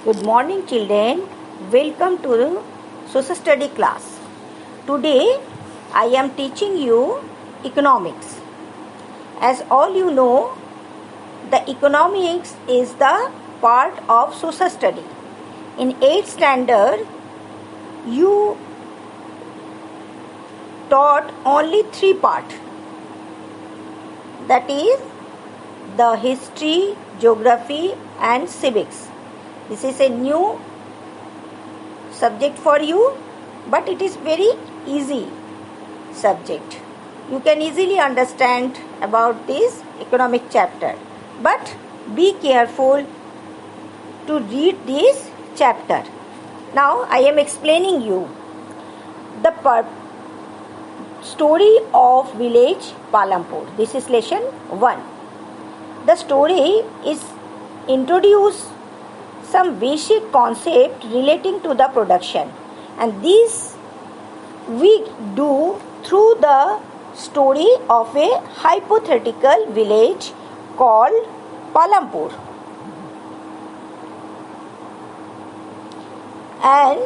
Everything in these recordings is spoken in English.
Good morning, children. Welcome to the social study class. Today I am teaching you economics. As all you know, the economics is the part of social study. In 8th standard, you taught only 3 parts. That is the history, geography and civics. This is a new subject for you, but it is very easy subject. You can easily understand about this economic chapter. But be careful to read this chapter. Now I am explaining you the story of village Palampur. This is lesson 1. The story is introduce some basic concept relating to the production, and this we do through the story of a hypothetical village called Palampur. And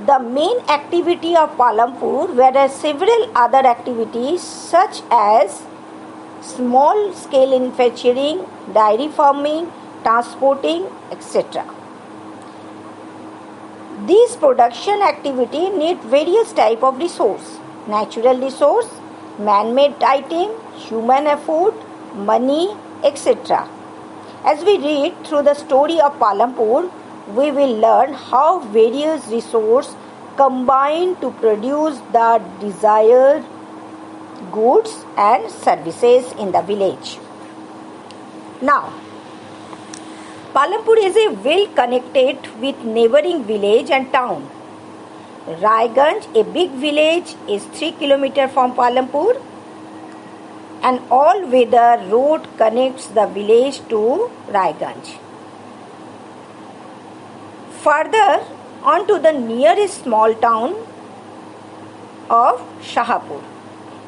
the main activity of Palampur were several other activities such as small scale manufacturing, dairy farming, transporting, etc. These production activity need various type of resource: natural resource, man-made item, human effort, money, etc. As we read through the story of Palampur, we will learn how various resources combine to produce the desired goods and services in the village. Now, Palampur is a well connected with neighboring village and town. Raiganj, a big village, is 3 km from Palampur. An all-weather road connects the village to Raiganj. Further on to the nearest small town of Shahapur.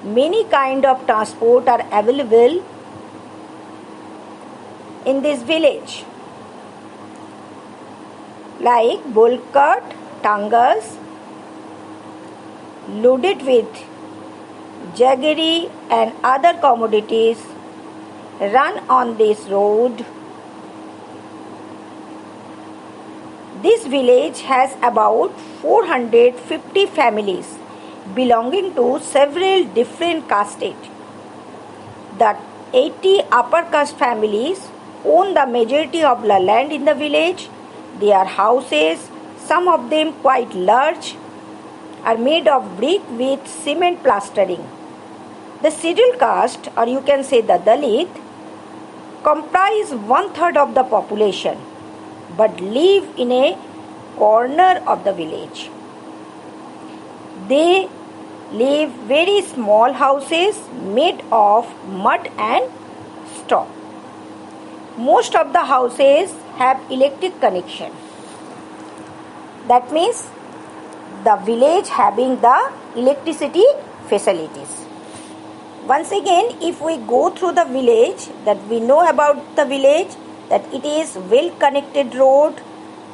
Many kinds of transport are available in this village, like bullock cart, tangas, loaded with jaggery and other commodities run on this road. This village has about 450 families belonging to several different castes. The 80 upper caste families own the majority of the land in the village. Their houses, some of them quite large, are made of brick with cement plastering. The scheduled caste, or you can say the Dalit, comprise 1/3 of the population but live in a corner of the village. They live very small houses made of mud and straw. Most of the houses have electric connection. That means the village having the electricity facilities. Once again, if we go through the village, that we know about the village, that it is well connected road,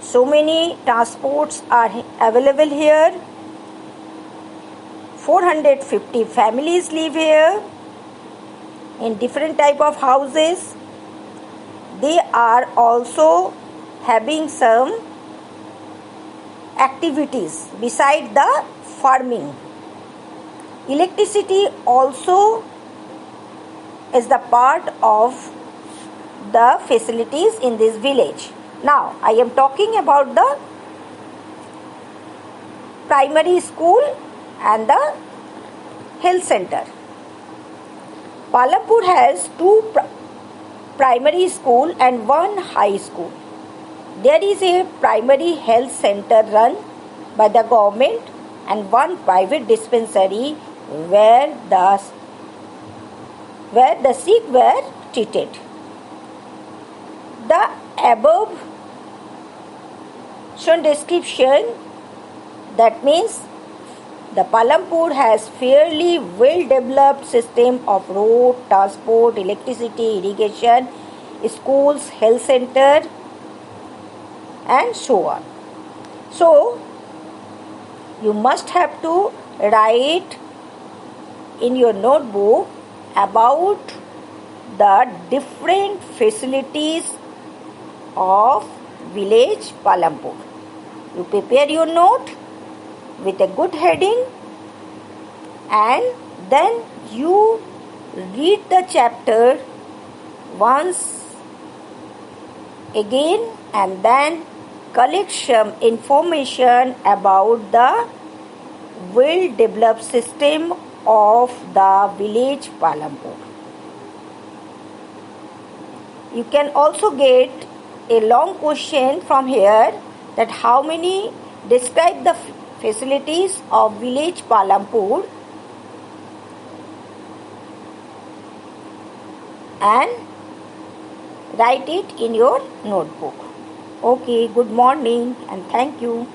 so many transports are available here, 450 families live here in different type of houses. They are also having some activities beside the farming. Electricity also is the part of the facilities in this village. Now, I am talking about the primary school and the health center. Palampur has 2 primary school and 1 high school. There is a primary health center run by the government and 1 private dispensary where the sick were treated. The above shown description, that means the Palampur has fairly well developed system of road, transport, electricity, irrigation, schools, health center, and so on. So you must have to write in your notebook about the different facilities of village Palampur. You prepare your note with a good heading and then you read the chapter once again and then collect some information about the well developed system of the village Palampur. You can also get a long question from here that how many describe the facilities of village Palampur and write it in your notebook. Okay, good morning and thank you.